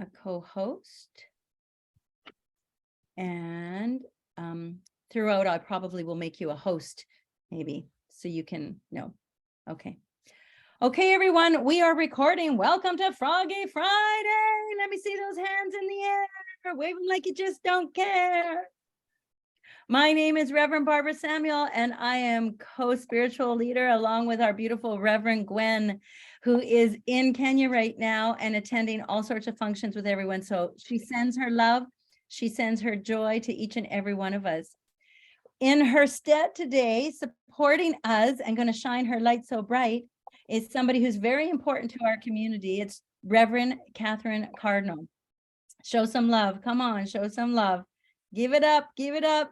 a co-host. And throughout, I probably will make you a host, maybe, so you can know. Okay. Okay, everyone, we are recording. Welcome to Froggy Friday. Let me see those hands in the air. Wave them like you just don't care. My name is Reverend Barbara Samuel, and I am co-spiritual leader along with our beautiful Reverend Gwen, who is in Kenya right now and attending all sorts of functions with everyone. So she sends her love. She sends her joy to each and every one of us. In her stead today, supporting us and going to shine her light so bright, is somebody who's very important to our community. It's Reverend Kathryn Cardinal. Show some love. Come on, show some love. Give it up, give it up.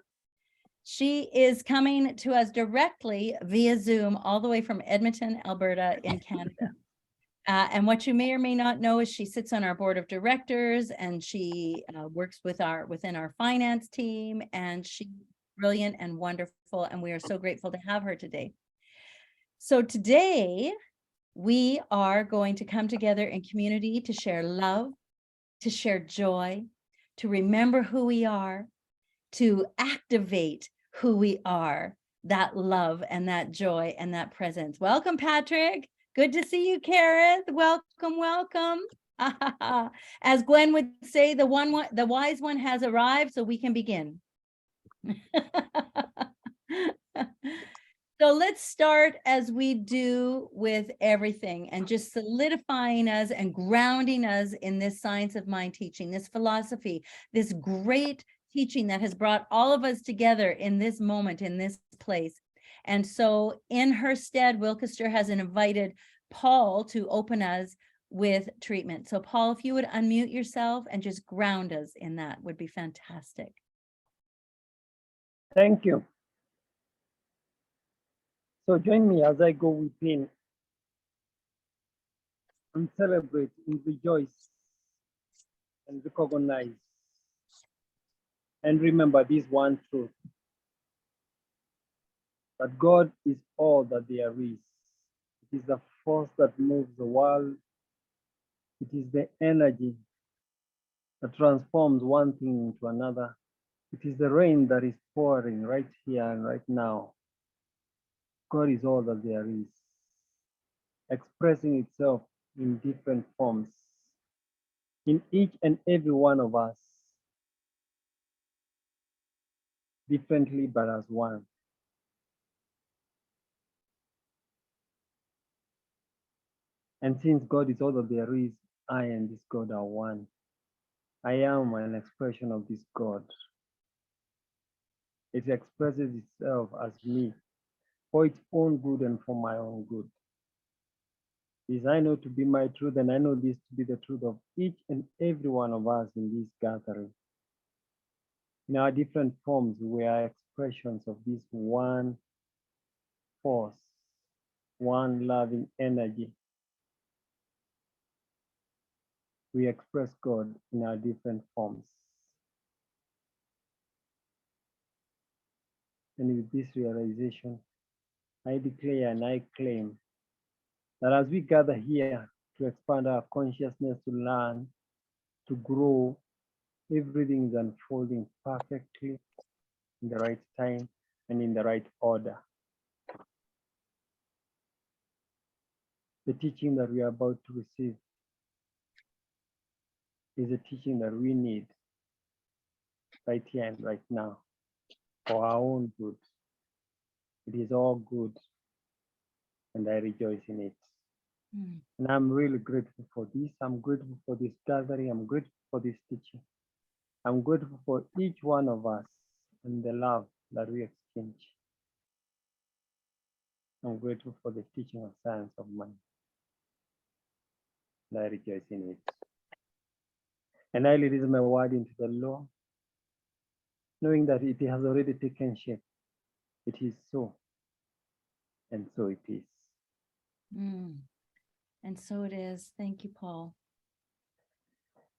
She is coming to us directly via Zoom all the way from Edmonton, Alberta in Canada. And what you may or may not know is she sits on our board of directors, and she works with within our finance team, and she's brilliant and wonderful, and we are so grateful to have her today. So today we are going to come together in community to share love, to share joy, to remember who we are, to activate who we are, that love and that joy and that presence. Welcome, Patrick. Good to see you, Kareth. Welcome, welcome. As Gwen would say, the wise one has arrived, so we can begin. So let's start as we do with everything, and just solidifying us and grounding us in this science of mind teaching, this philosophy, this great teaching that has brought all of us together in this moment, in this place. And so in her stead, Wilkester has invited Paul to open us with treatment. So Paul, if you would unmute yourself and just ground us in that, would be fantastic. Thank you. So join me as I go within and celebrate and rejoice and recognize and remember this one truth, that God is all that there is. It is the force that moves the world. It is the energy that transforms one thing into another. It is the rain that is pouring right here and right now. God is all that there is, expressing itself in different forms in each and every one of us, differently but as one. And since God is all that there is, I and this God are one. I am an expression of this God. It expresses itself as me for its own good and for my own good. This I know to be my truth, and I know this to be the truth of each and every one of us in this gathering. In our different forms, we are expressions of this one force, one loving energy. We express God in our different forms. And with this realization, I declare and I claim that as we gather here to expand our consciousness, to learn, to grow, everything is unfolding perfectly in the right time and in the right order. The teaching that we are about to receive is a teaching that we need right here and right now for our own good. It is all good, and I rejoice in it. And I'm really grateful for this. I'm grateful for this gathering. I'm grateful for this teaching. I'm grateful for each one of us and the love that we exchange. I'm grateful for the teaching of science of mind. And I rejoice in it. And I release my word into the law, knowing that it has already taken shape. It is so, and so it is. And so it is. Thank you, Paul.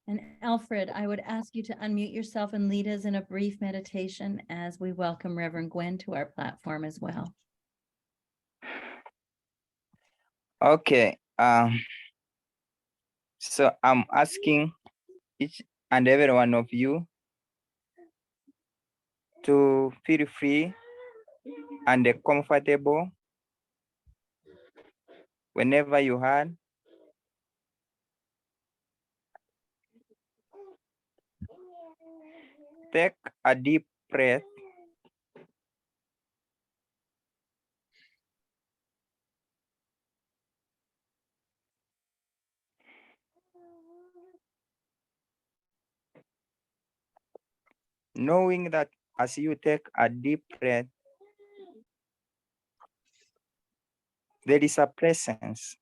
And Alfred, I would ask you to unmute yourself and lead us in a brief meditation as we welcome Reverend Gwen to our platform as well. Okay. So I'm asking each and every one of you to feel free and comfortable whenever you had. Take a deep breath. Knowing that as you take a deep breath, there is a presence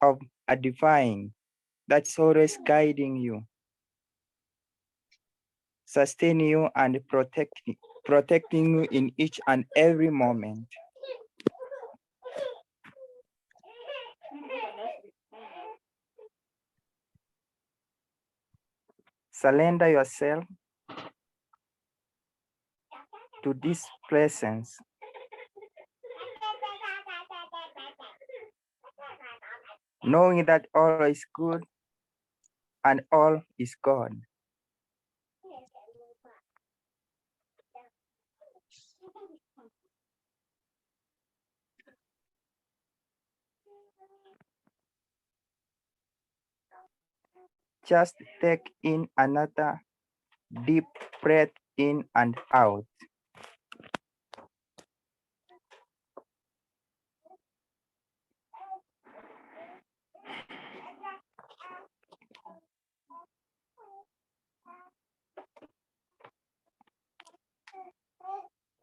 of a divine that's always guiding you, sustaining you, and protecting you in each and every moment. Surrender yourself to this presence. Knowing that all is good and all is God. Just take in another deep breath in and out.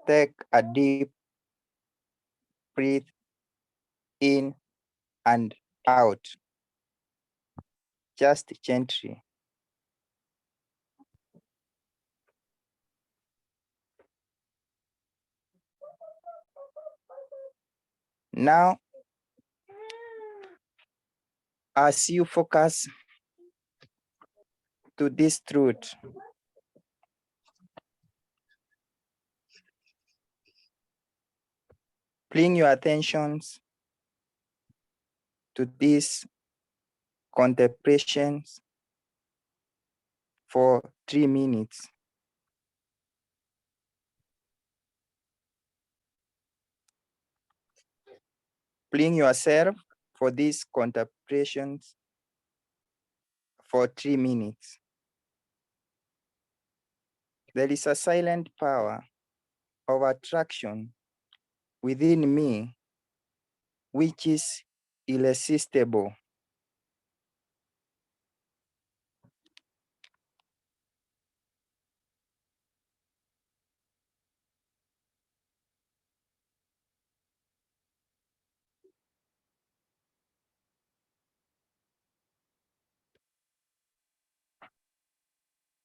Take a deep breath in and out, just gently. Now, as you focus to this truth, bring your attentions to these contemplations for 3 minutes. Bring yourself for these contemplations for 3 minutes. There is a silent power of attraction within me, which is irresistible.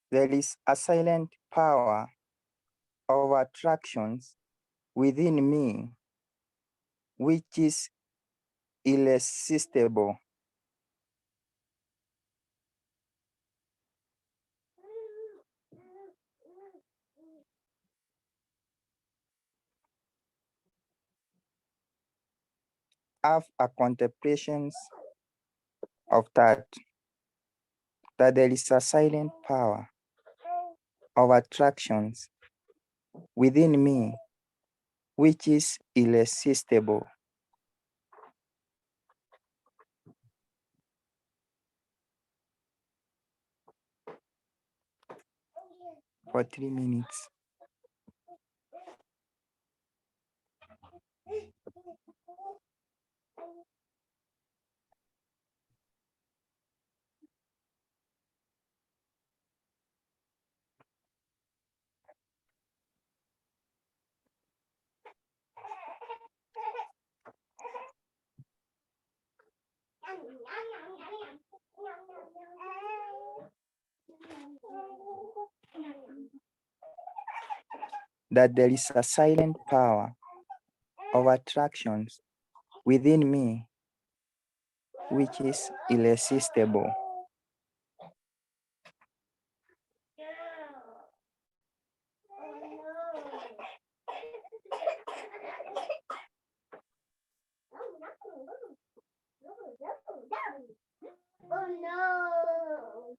There is a silent power of attractions within me, which is irresistible. Have a contemplations of that there is a silent power of attractions within me, which is irresistible. For 3 minutes. That there is a silent power of attractions within me, which is irresistible. Oh no.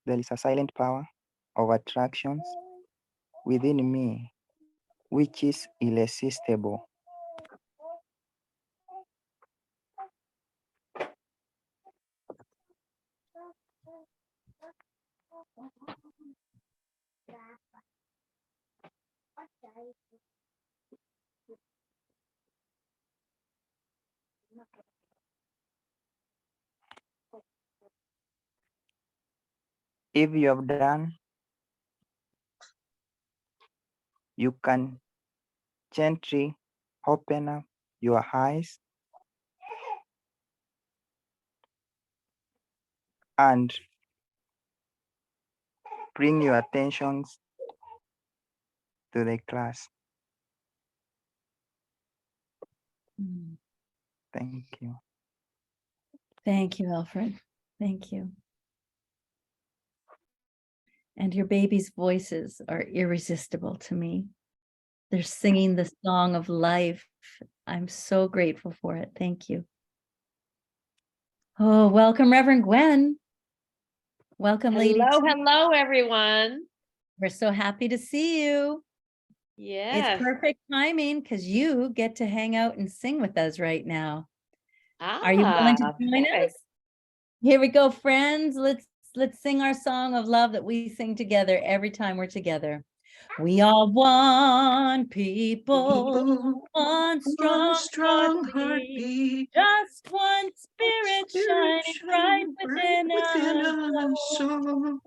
There is a silent power of attractions within me, which is irresistible. If you have done, you can gently open up your eyes and bring your attentions to the class. Mm. Thank you. Thank you, Alfred. Thank you. And your baby's voices are irresistible to me. They're singing the song of life. I'm so grateful for it. Thank you. Oh, welcome, Reverend Gwen. Welcome, Lady Hello, T. hello, everyone. We're so happy to see you. Yes. It's perfect timing because you get to hang out and sing with us right now. Are you willing to join us? Perfect. Here we go, friends. Let's sing our song of love that we sing together every time we're together. We are one people, one strong heartbeat, just one spirit shining bright within us. soul.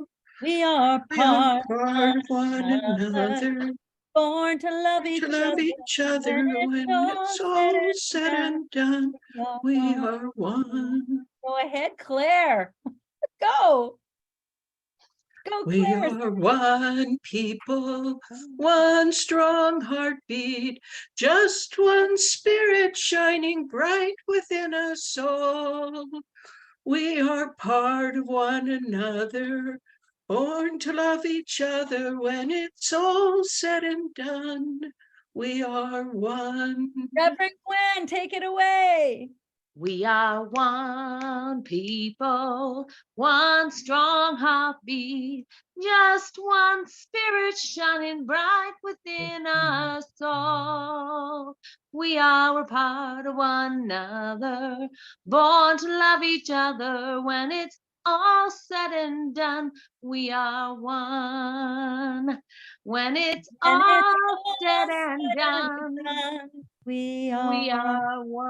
We are We are part part of of one another, born to love to each love other. each other. When When it's it's all all said said and and done, done, we are one. Go ahead, Claire. Go. Go, We Claire. are one people, one strong heartbeat, just one spirit shining bright within us all. We are part of one another, born to love each other. When it's all said and done, we are one. Reverend Gwen, take it away. We are one people, one strong heartbeat, just one spirit shining bright within us all. We are a part of one another, born to love each other. When it's all said and done, we are one. When it's And it's all said all and said and done, done, we we are. are one.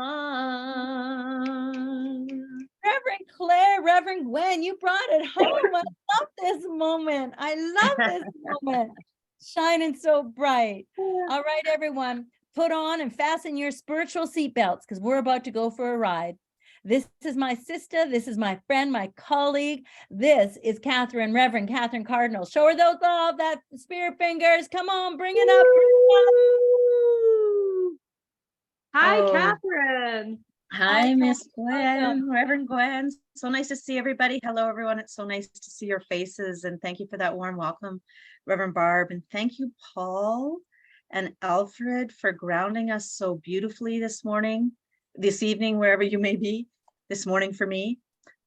Reverend Claire, Reverend Gwen, you brought it home. I love this moment. I love this moment. Shining so bright. All right, everyone, put on and fasten your spiritual seatbelts because we're about to go for a ride. This is my sister. This is my friend, my colleague. This is Kathryn, Reverend Kathryn Cardinal. Show her those love, that spirit fingers. Come on, bring it up. Hi, Oh. Kathryn. Hi, Miss Welcome. Gwen, Reverend Gwen. So nice to see everybody. Hello, everyone. It's so nice to see your faces, and thank you for that warm welcome, Reverend Barb. And thank you, Paul and Alfred, for grounding us so beautifully this morning, this evening, wherever you may be, this morning for me,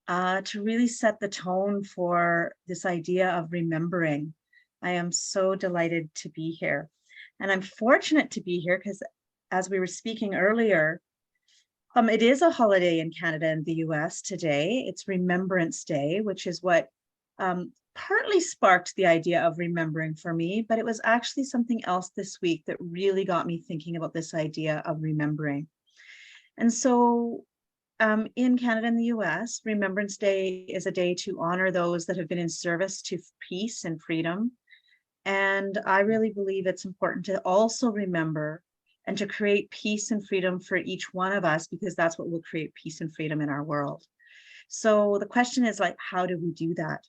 to really set the tone for this idea of remembering. I am so delighted to be here. And I'm fortunate to be here because, as we were speaking earlier, it is a holiday in Canada and the US today. It's Remembrance Day, which is what partly sparked the idea of remembering for me, but it was actually something else this week that really got me thinking about this idea of remembering. And so in Canada and the US, Remembrance Day is a day to honor those that have been in service to peace and freedom. And I really believe it's important to also remember and to create peace and freedom for each one of us, because that's what will create peace and freedom in our world. So the question is, like, how do we do that?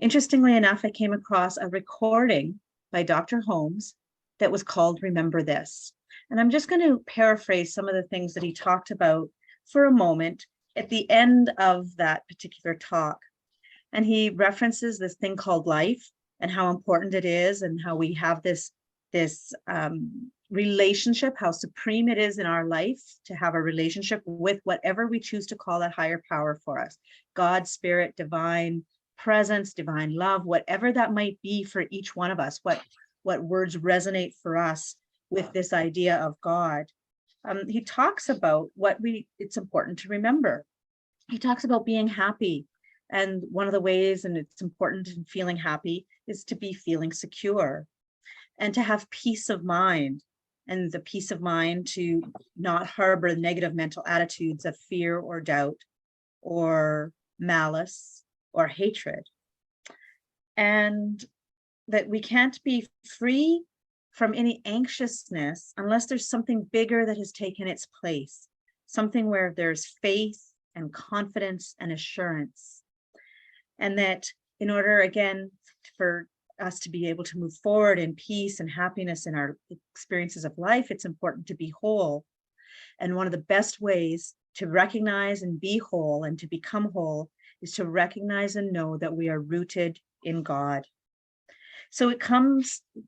Interestingly enough, I came across a recording by Dr. Holmes that was called Remember This. And I'm just going to paraphrase some of the things that he talked about for a moment at the end of that particular talk. And he references this thing called life and how important it is, and how we have this relationship, how supreme it is in our life to have a relationship with whatever we choose to call that higher power for us. God, spirit, divine presence, divine love, whatever that might be for each one of us, what words resonate for us with this idea of God. He talks about it's important to remember. He talks about being happy. And one of the ways, and it's important in feeling happy, is to be feeling secure and to have peace of mind. And the peace of mind to not harbor negative mental attitudes of fear or doubt or malice or hatred. And that we can't be free from any anxiousness unless there's something bigger that has taken its place, something where there's faith and confidence and assurance. And that in order, again, for us to be able to move forward in peace and happiness in our experiences of life, it's important to be whole. And one of the best ways to recognize and be whole and to become whole is to recognize and know that we are rooted in God. So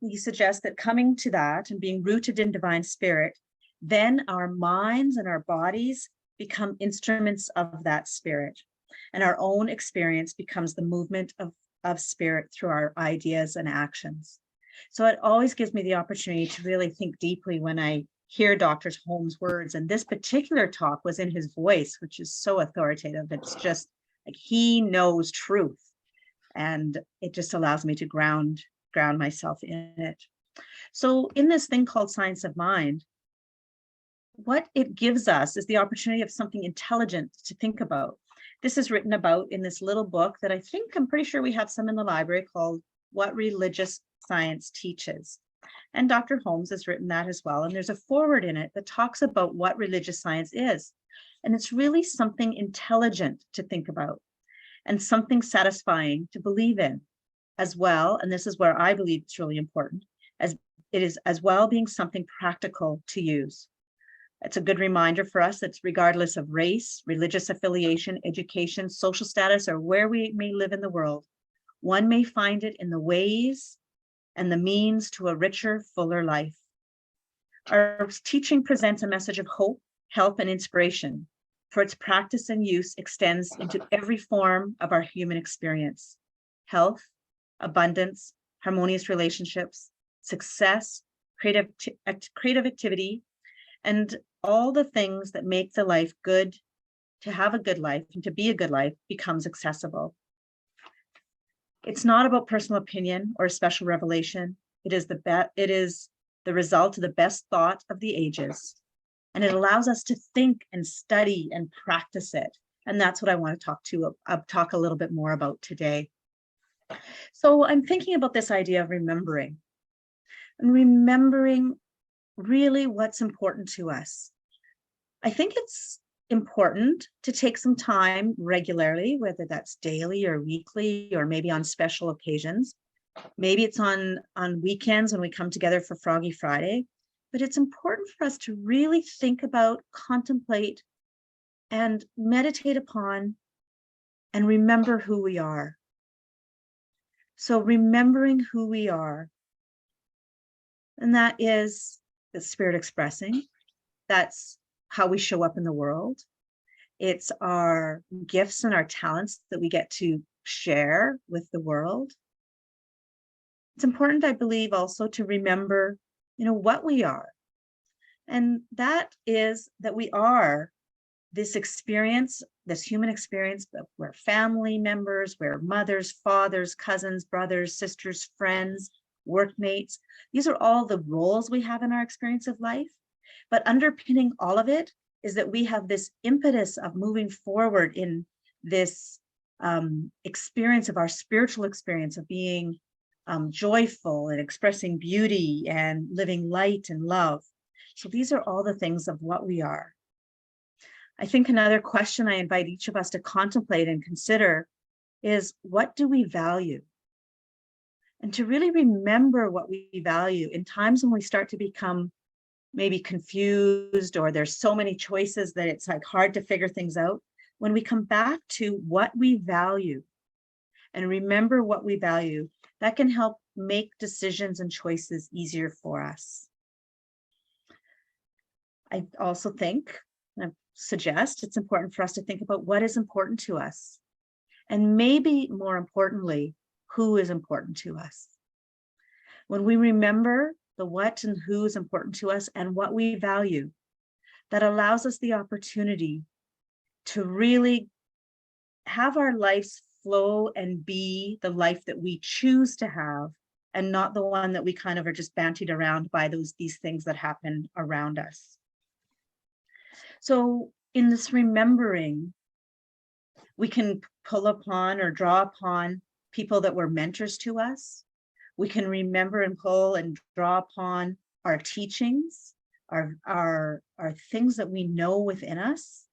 he suggests that coming to that and being rooted in divine spirit, then our minds and our bodies become instruments of that spirit. And our own experience becomes the movement of spirit through our ideas and actions. So it always gives me the opportunity to really think deeply when I hear Dr. Holmes' words. And this particular talk was in his voice, which is so authoritative. It's just like he knows truth. And it just allows me to ground myself in it. So in this thing called Science of Mind, what it gives us is the opportunity of something intelligent to think about. This is written about in this little book that I'm pretty sure we have some in the library, called What Religious Science Teaches. And Dr. Holmes has written that as well. And there's a foreword in it that talks about what religious science is. And it's really something intelligent to think about and something satisfying to believe in as well. And this is where I believe it's really important, as it is as well being something practical to use. It's a good reminder for us that regardless of race, religious affiliation, education, social status, or where we may live in the world, one may find it in the ways and the means to a richer, fuller life. Our teaching presents a message of hope, help, and inspiration, for its practice and use extends into every form of our human experience: health, abundance, harmonious relationships, success, creative activity, and all the things that make the life good. To have a good life and to be a good life becomes accessible. It's not about personal opinion or a special revelation. It is the result of the best thought of the ages. And it allows us to think and study and practice it. And that's what I want to talk a little bit more about today. So I'm thinking about this idea of remembering, and remembering really what's important to us. I think it's important to take some time regularly, whether that's daily or weekly, or maybe on special occasions. Maybe it's on weekends when we come together for Froggy Friday. But it's important for us to really think about, contemplate, and meditate upon, and remember who we are. So remembering who we are, and that is the spirit expressing. That's how we show up in the world. It's our gifts and our talents that we get to share with the world. It's important, I believe, also to remember, what we are. And that is that we are this experience, this human experience, we're family members, we're mothers, fathers, cousins, brothers, sisters, friends, workmates. These are all the roles we have in our experience of life. But underpinning all of it is that we have this impetus of moving forward in this experience of our spiritual experience of being joyful and expressing beauty and living light and love. So these are all the things of what we are. I think another question I invite each of us to contemplate and consider is, what do we value? And to really remember what we value in times when we start to become maybe confused, or there's so many choices that it's like hard to figure things out. When we come back to what we value and remember what we value, that can help make decisions and choices easier for us. I also think, and I suggest, it's important for us to think about what is important to us. And maybe more importantly, who is important to us. When we remember the what and who is important to us and what we value, that allows us the opportunity to really have our lives flow and be the life that we choose to have, and not the one that we kind of are just bantied around by these things that happen around us. So in this remembering, we can pull upon or draw upon people that were mentors to us. We can remember and pull and draw upon our teachings, our things that we know within us,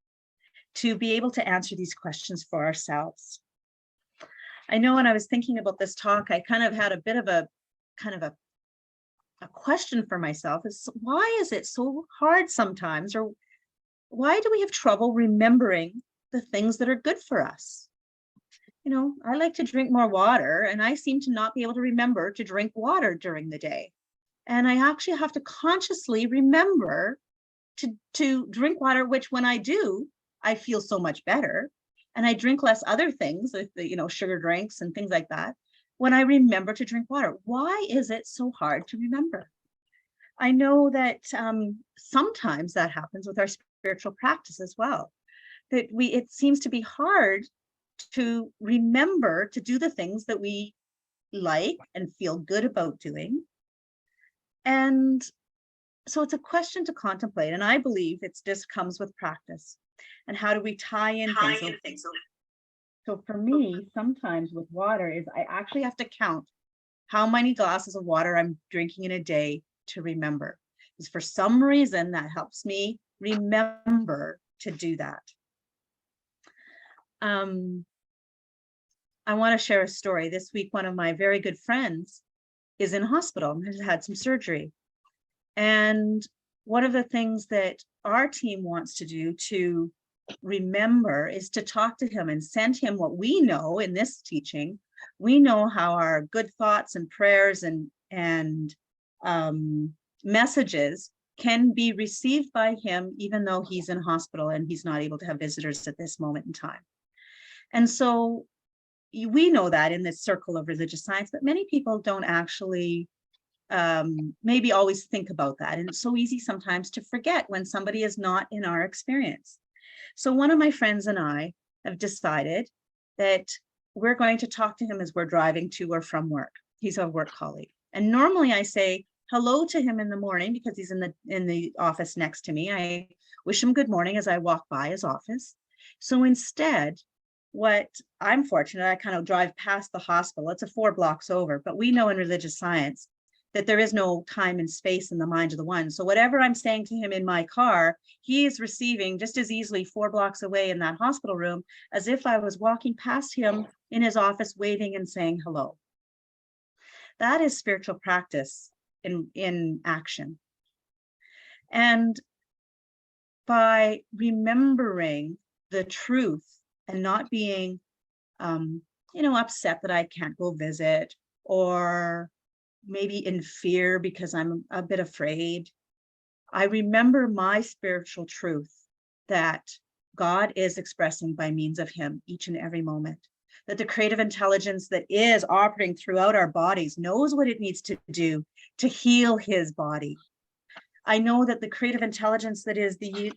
to be able to answer these questions for ourselves. I know when I was thinking about this talk, I kind of had a bit of a question for myself, is why is it so hard sometimes, or why do we have trouble remembering the things that are good for us? You know, I like to drink more water, and I seem to not be able to remember to drink water during the day. And I actually have to consciously remember to drink water, which when I do, I feel so much better. And I drink less other things, you know, sugar drinks and things like that, when I remember to drink water. Why is it so hard to remember? I know that sometimes that happens with our spiritual practice as well, that it seems to be hard to remember to do the things that we like and feel good about doing. And so it's a question to contemplate. And I believe it just comes with practice. And how do we tie in things? So for me, sometimes with water is I actually have to count how many glasses of water I'm drinking in a day to remember. Because for some reason that helps me remember to do that. I want to share a story. This week, one of my very good friends is in hospital and has had some surgery. And one of the things that our team wants to do to remember is to talk to him and send him what we know in this teaching. We know how our good thoughts and prayers and messages can be received by him, even though he's in hospital and he's not able to have visitors at this moment in time. And so we know that in this circle of religious science, but many people don't actually maybe always think about that. And it's so easy sometimes to forget when somebody is not in our experience. So one of my friends and I have decided that we're going to talk to him as we're driving to or from work. He's a work colleague. And normally I say hello to him in the morning because he's in the office next to me. I wish him good morning as I walk by his office. So instead, what I'm fortunate, I kind of drive past the hospital. It's 4 blocks over, but we know in religious science that there is no time and space in the mind of the one. So whatever I'm saying to him in my car, he is receiving just as easily 4 blocks away in that hospital room as if I was walking past him in his office, waving and saying hello. That is spiritual practice in action. And by remembering the truth and not being, upset that I can't go visit, or maybe in fear because I'm a bit afraid, I remember my spiritual truth that God is expressing by means of him each and every moment, that the creative intelligence that is operating throughout our bodies knows what it needs to do to heal his body. I know that the creative intelligence that is the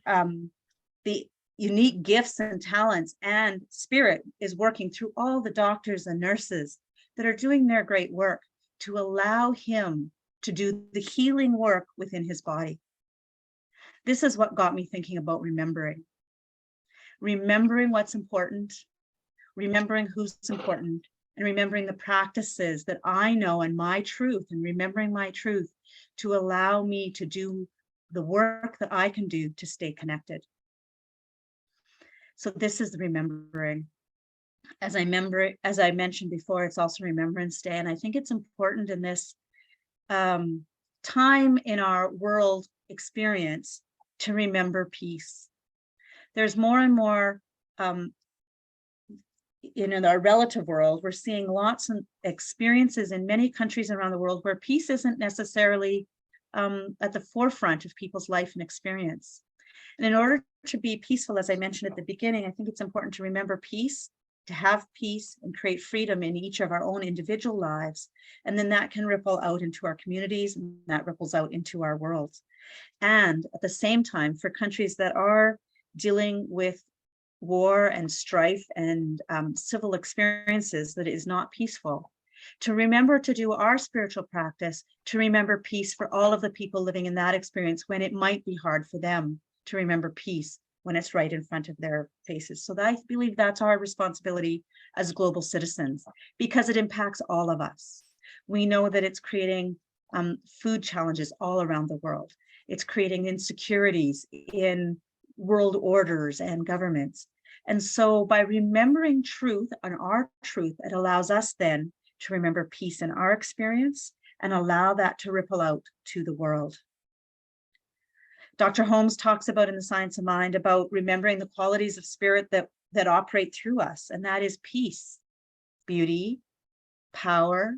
unique gifts and talents and spirit is working through all the doctors and nurses that are doing their great work to allow him to do the healing work within his body. This is what got me thinking about remembering what's important, remembering who's important, and remembering the practices that I know and my truth, and remembering my truth to allow me to do the work that I can do to stay connected. So this is the remembering. As I mentioned before, it's also Remembrance Day. And I think it's important in this time in our world experience to remember peace. There's more and more, in our relative world, we're seeing lots of experiences in many countries around the world where peace isn't necessarily at the forefront of people's life and experience. And in order to be peaceful, as I mentioned at the beginning, I think it's important to remember peace, to have peace and create freedom in each of our own individual lives. And then that can ripple out into our communities, and that ripples out into our world. And at the same time, for countries that are dealing with war and strife and civil experiences that is not peaceful, to remember to do our spiritual practice, to remember peace for all of the people living in that experience when it might be hard for them to remember peace when it's right in front of their faces. So I believe that's our responsibility as global citizens, because it impacts all of us. We know that it's creating food challenges all around the world. It's creating insecurities in world orders and governments. And so by remembering truth and our truth, it allows us then to remember peace in our experience and allow that to ripple out to the world. Dr. Holmes talks about in The Science of Mind about remembering the qualities of spirit that operate through us, and that is peace, beauty, power,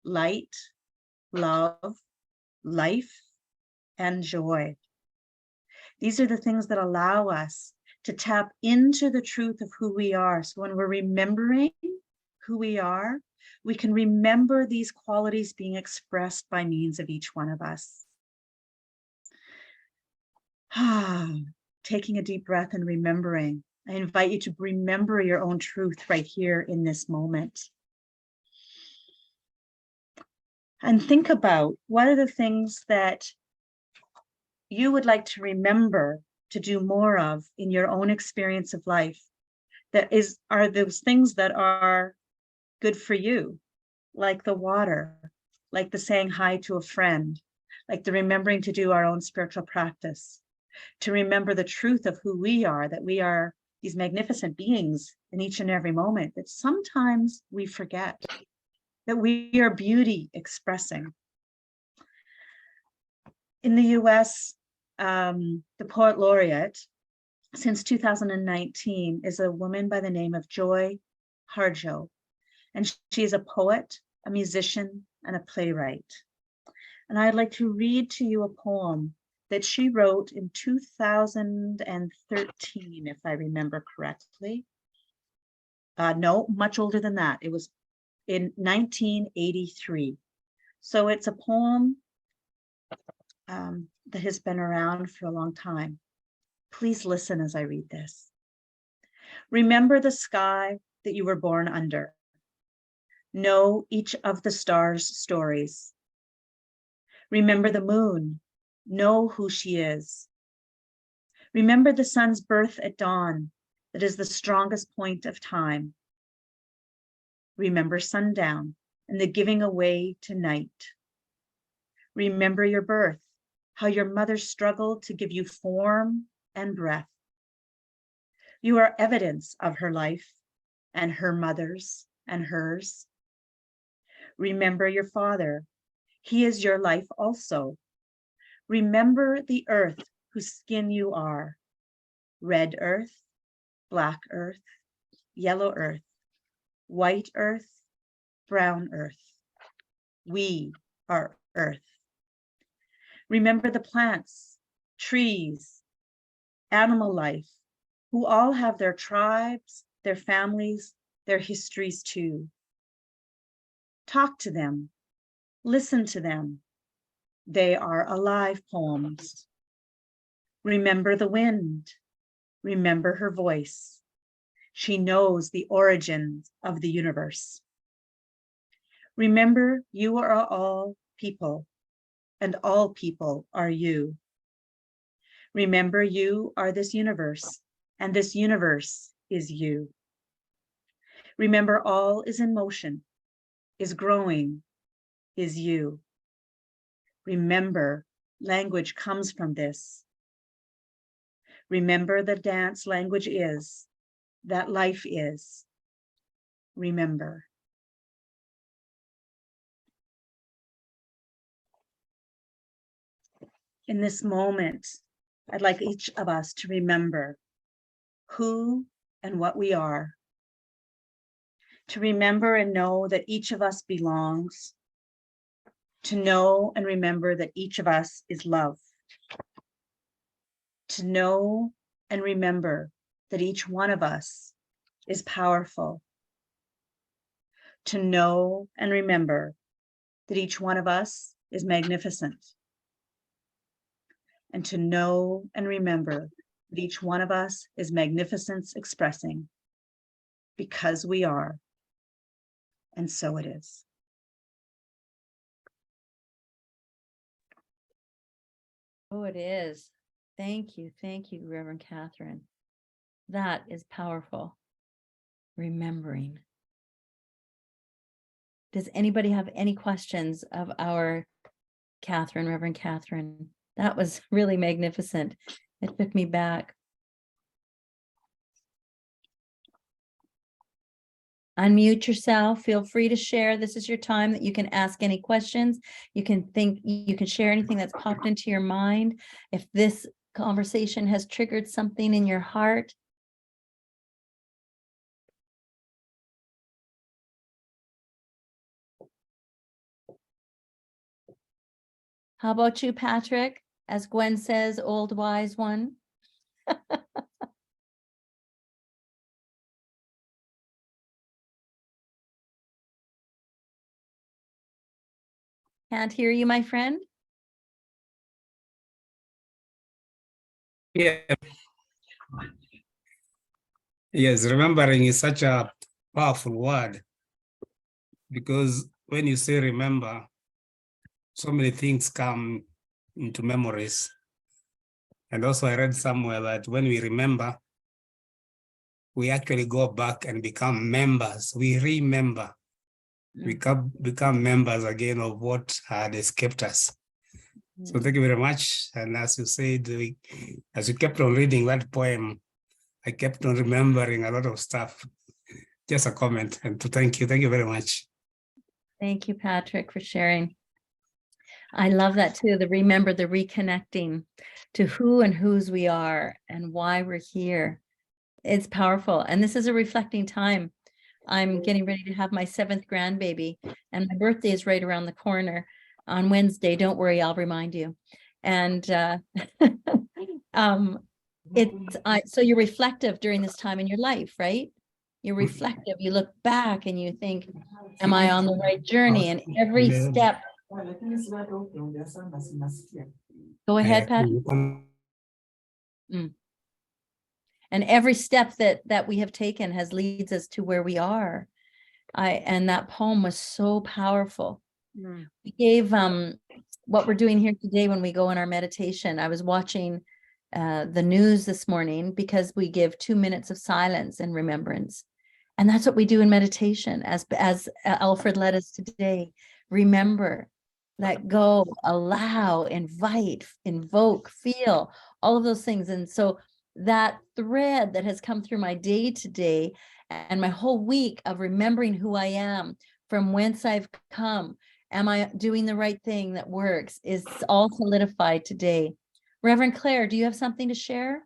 light, love, life, and joy. These are the things that allow us to tap into the truth of who we are. So when we're remembering who we are, we can remember these qualities being expressed by means of each one of us. Taking a deep breath and remembering. I invite you to remember your own truth right here in this moment. And think about what are the things that you would like to remember to do more of in your own experience of life. Are those things that are good for you, like the water, like the saying hi to a friend, like the remembering to do our own spiritual practice, to remember the truth of who we are, that we are these magnificent beings in each and every moment, that sometimes we forget, that we are beauty expressing. In the US, the poet laureate since 2019 is a woman by the name of Joy Harjo. And she is a poet, a musician, and a playwright. And I'd like to read to you a poem that she wrote in 2013, if I remember correctly. No, much older than that. It was in 1983. So it's a poem that has been around for a long time. Please listen as I read this. Remember the sky that you were born under. Know each of the stars' stories. Remember the moon. Know who she is. Remember the sun's birth at dawn, that is the strongest point of time. Remember sundown and the giving away to night. Remember your birth, how your mother struggled to give you form and breath. You are evidence of her life and her mother's and hers. Remember your father. He is your life also. Remember the earth whose skin you are. Red earth, black earth, yellow earth, white earth, brown earth. We are earth. Remember the plants, trees, animal life, who all have their tribes, their families, their histories too. Talk to them, listen to them. They are alive poems. Remember the wind, remember her voice. She knows the origins of the universe. Remember, you are all people, and all people are you. Remember, you are this universe, and this universe is you. Remember, all is in motion, is growing, is you. Remember, language comes from this. Remember, the dance language is, that life is. Remember. In this moment, I'd like each of us to remember who and what we are. to remember and know that each of us belongs, to know and remember that each of us is love, to know and remember that each one of us is powerful, to know and remember that each one of us is magnificent, and to know and remember that each one of us is magnificence expressing, because we are, and so it is. Oh, it is. Thank you, Reverend Kathryn. That is powerful. Remembering. Does anybody have any questions of our Kathryn, Reverend Kathryn? That was really magnificent. It took me back. Unmute yourself. Feel free to share. This is your time that you can ask any questions. You can share anything that's popped into your mind. If this conversation has triggered something in your heart. How about you, Patrick? As Gwen says, old wise one. Can't hear you, my friend. Yeah. Yes, remembering is such a powerful word, because when you say remember, so many things come into memories. And also I read somewhere that when we remember, we actually go back and become members. We remember. We become members again of what had escaped us. So thank you very much. And as you said, as you kept on reading that poem, I kept on remembering a lot of stuff. Just a comment and to thank you. Thank you very much. Thank you, Patrick, for sharing. I love that too. The reconnecting to who and whose we are and why we're here. It's powerful. And this is a reflecting time. I'm getting ready to have my 7th grandbaby, and my birthday is right around the corner on Wednesday. Don't worry, I'll remind you. And so you're reflective during this time in your life, right? You're reflective. You look back and you think, am I on the right journey? And every step. Go ahead, Pat. And every step that we have taken leads us to where we are. And that poem was so powerful. We gave what we're doing here today when we go in our meditation. I was watching the news this morning because we give 2 minutes of silence and remembrance. And that's what we do in meditation, as Alfred led us today. Remember, let go, allow, invite, invoke, feel, all of those things. And so that thread that has come through my day today and my whole week of remembering who I am, from whence I've come, am I doing the right thing that works, is all solidified today. Reverend Claire, do you have something to share?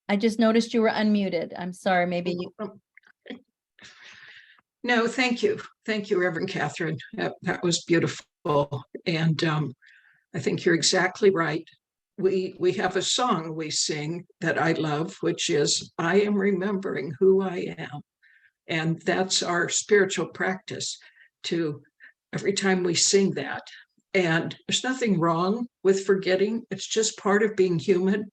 I just noticed you were unmuted. I'm sorry, maybe you. No, thank you. Thank you, Reverend Kathryn. That was beautiful. And I think you're exactly right. We have a song we sing that I love, which is, I am remembering who I am. And that's our spiritual practice, to every time we sing that. And there's nothing wrong with forgetting. It's just part of being human,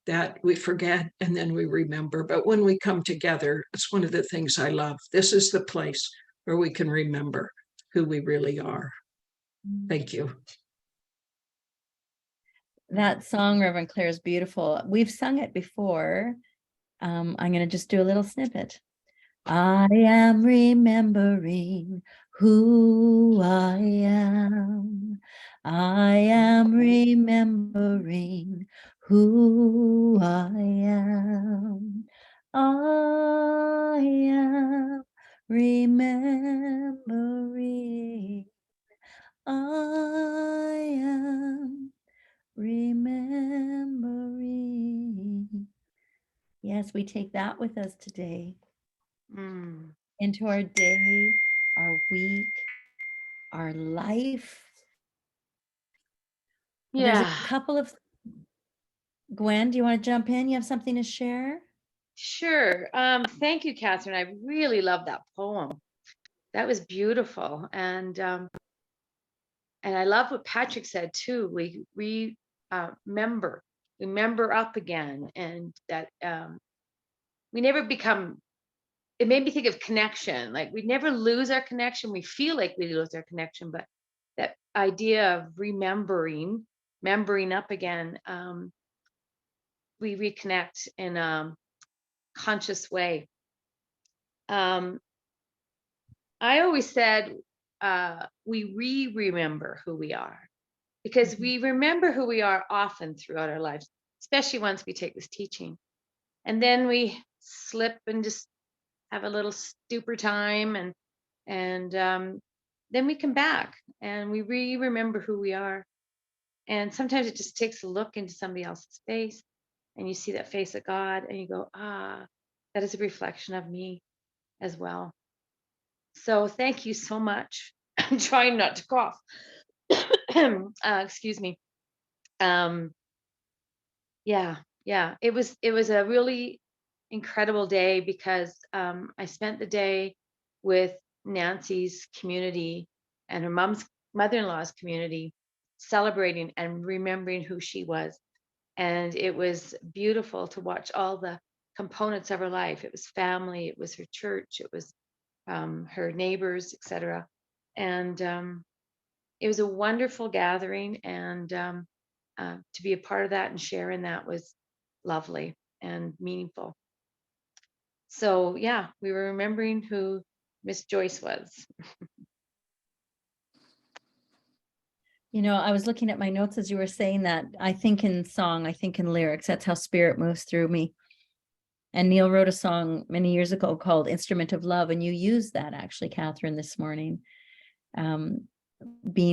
that we forget and then we remember. But when we come together, it's one of the things I love. This is the place where we can remember who we really are. Thank you. That song, Reverend Claire, is beautiful. We've sung it before. I'm going to just do a little snippet. I am remembering who I am. I am remembering who I am. I am remembering. I am remembering. Yes, we take that with us today. Mm. into our day, our week, our life. There's Yeah, a couple of, Gwen, do you want to jump in? You have something to share? sure. Thank you, Kathryn. I really love that poem. That was beautiful. And I love what Patrick said too. We remember up again, and that we never become. It made me think of connection. Like we never lose our connection. We feel like we lose our connection, but that idea of remembering up again, we reconnect in a conscious way. I always said we remember who we are, because we remember who we are often throughout our lives, especially once we take this teaching. And then we slip and just have a little stupor time, and then we come back and we remember who we are. And sometimes it just takes a look into somebody else's face, and you see that face of God, and you go, that is a reflection of me as well. So thank you so much. I'm trying not to cough. Excuse me. Yeah, it was a really incredible day, because I spent the day with Nancy's community and her mother-in-law's community, celebrating and remembering who she was. And it was beautiful to watch all the components of her life. It was family, it was her church, it was her neighbors, etc. And it was a wonderful gathering, and to be a part of that and sharing that was lovely and meaningful. So yeah, we were remembering who Miss Joyce was. You know, I was looking at my notes as you were saying that. I think in song, I think in lyrics. That's how spirit moves through me. And Neil wrote a song many years ago called Instrument of Love. And you used that actually, Kathryn, this morning, being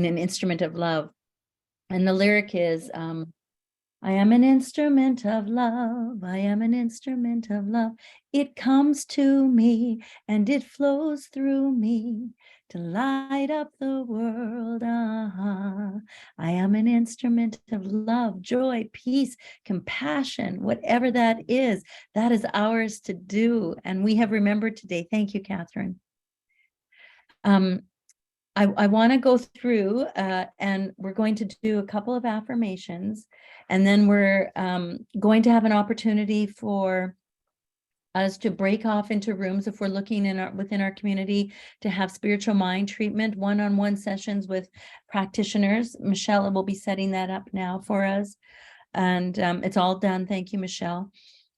an instrument of love. And the lyric is, I am an instrument of love. I am an instrument of love. It comes to me and it flows through me to light up the world. I am an instrument of love, joy, peace, compassion, whatever that is ours to do. And we have remembered today. Thank you, Kathryn. I want to go through and we're going to do a couple of affirmations, and then we're going to have an opportunity for us to break off into rooms if we're looking within our community to have spiritual mind treatment, one-on-one sessions with practitioners. Michelle will be setting that up now for us, and it's all done. Thank you, Michelle.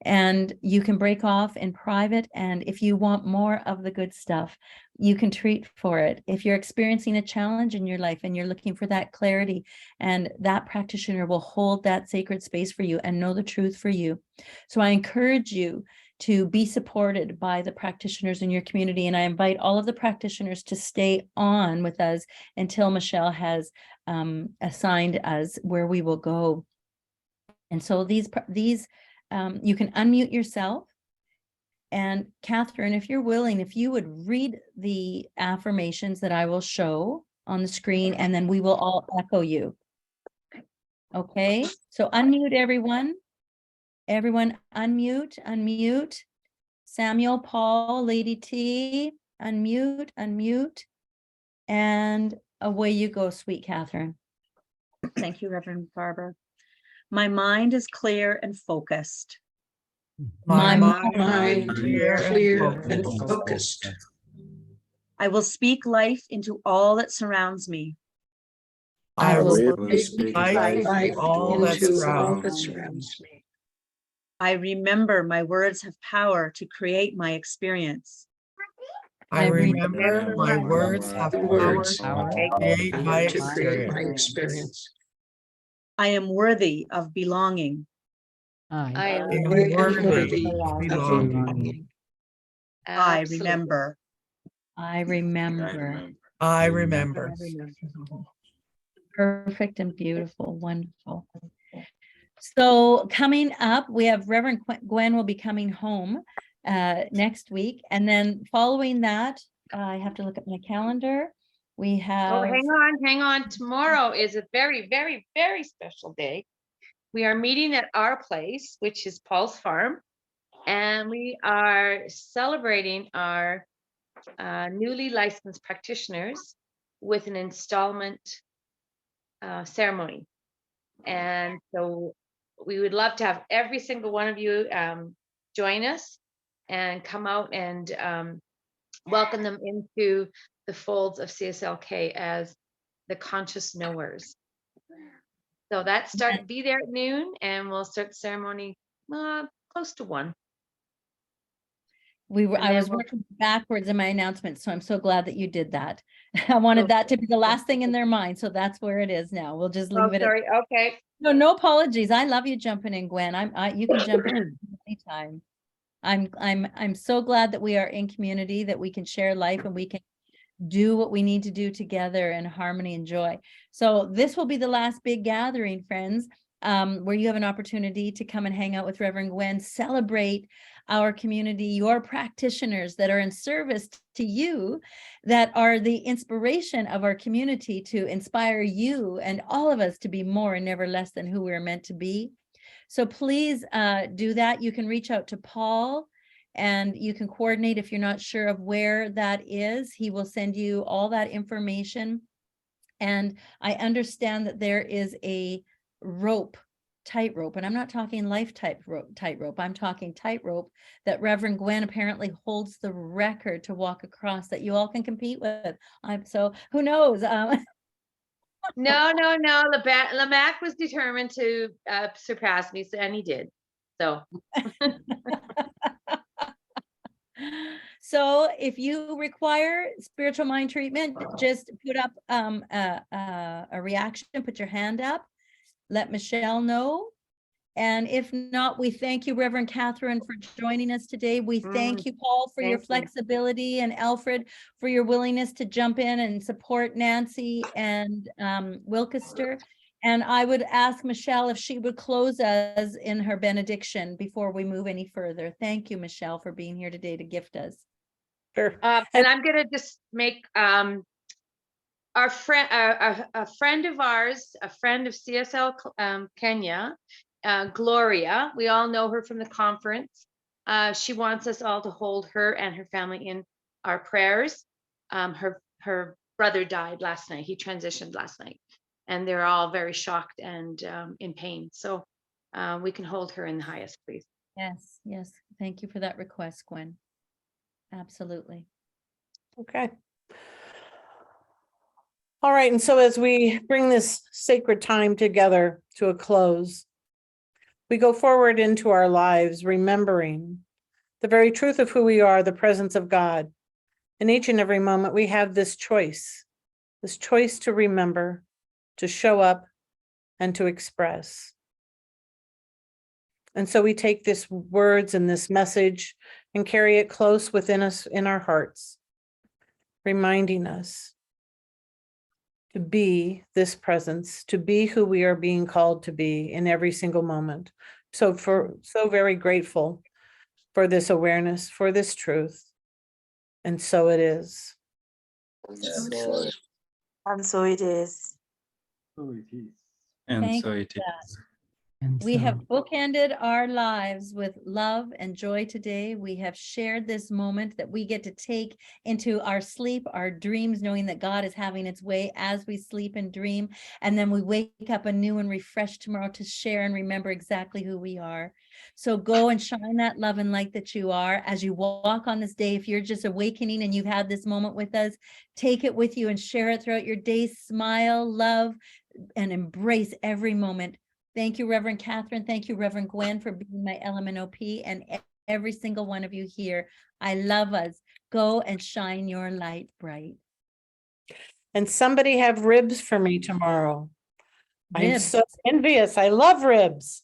And you can break off in private, and if you want more of the good stuff, you can treat for it. If you're experiencing a challenge in your life and you're looking for that clarity, and that practitioner will hold that sacred space for you and know the truth for you. So I encourage you to be supported by the practitioners in your community, and I invite all of the practitioners to stay on with us until Michelle has assigned us where we will go. And so these you can unmute yourself. And Kathryn, if you're willing, if you would read the affirmations that I will show on the screen, and then we will all echo you. Okay, so unmute everyone. Everyone unmute. Samuel, Paul, Lady T, unmute. And away you go, sweet Kathryn. Thank you, Reverend Barbara. My mind is clear and focused. My Mind clear and focused. I will speak life into all that surrounds me. I will speak life life all that into all surrounds that me. surrounds me. I remember my words have power to create my experience. I remember my words have power Words to create my to create my experience. experience. I am worthy of belonging. I am am worthy worthy of of belonging. I Absolutely. remember. I remember. I remember. Perfect and beautiful, wonderful. So coming up, we have Reverend Gwen will be coming home next week. And then following that, I have to look at my calendar. We have. Oh, hang on. Tomorrow is a very, very, very special day. We are meeting at our place, which is Paul's Farm, and we are celebrating our newly licensed practitioners with an installment ceremony. And so we would love to have every single one of you join us and come out and welcome them into the folds of CSLK as the conscious knowers. So that be there at noon, and we'll start the ceremony close to 1. I was working backwards in my announcement, so I'm so glad that you did that. I wanted that to be the last thing in their mind, so that's where it is now. We'll just leave it. Sorry. Okay. No apologies. I love you jumping in, Gwen. You can jump in anytime. I'm so glad that we are in community, that we can share life and we can do what we need to do together in harmony and joy. So this will be the last big gathering, friends, where you have an opportunity to come and hang out with Reverend Gwen, celebrate our community, your practitioners that are in service to you, that are the inspiration of our community to inspire you and all of us to be more and never less than who we're meant to be. So please do that. You can reach out to Paul and you can coordinate if you're not sure of where that is. He will send you all that information. And I understand that there is a tightrope, and I'm not talking life tightrope. I'm talking tightrope that Reverend Gwen apparently holds the record to walk across that you all can compete with. So who knows? No. Lamac was determined to surpass me, and he did. So. So if you require spiritual mind treatment, just put up a reaction, put your hand up, let Michelle know. And if not, we thank you, Reverend Kathryn, for joining us today. We thank you, Paul, for your flexibility, and Alfred for your willingness to jump in and support Nancy and Wilkester. And I would ask Michelle if she would close us in her benediction before we move any further. Thank you, Michelle, for being here today to gift us. Sure. And I'm going to just make our friend, a friend of ours, a friend of CSL Kenya, Gloria. We all know her from the conference. She wants us all to hold her and her family in our prayers. Her brother died last night. He transitioned last night, and they're all very shocked and in pain. So we can hold her in the highest, please. Yes. Thank you for that request, Gwen. Absolutely. Okay. All right. And so as we bring this sacred time together to a close, we go forward into our lives, remembering the very truth of who we are, the presence of God. In each and every moment, we have this choice to remember, to show up, and to express. And so we take these words and this message and carry it close within us, in our hearts, reminding us to be this presence, to be who we are being called to be in every single moment. So very grateful for this awareness, for this truth. And so it is. And so it is. So it is. And Thank so you it for that. is. We have bookended our lives with love and joy today. We have shared this moment that we get to take into our sleep, our dreams, knowing that God is having its way as we sleep and dream. And then we wake up anew and refreshed tomorrow to share and remember exactly who we are. So go and shine that love and light that you are as you walk on this day. If you're just awakening and you've had this moment with us, take it with you and share it throughout your day. Smile, love, and embrace every moment. Thank you, Reverend Kathryn. Thank you, Reverend Gwen, for being my LMNOP, and every single one of you here. I love us. Go and shine your light bright. And somebody have ribs for me tomorrow. I'm Ribs. so envious. I love ribs.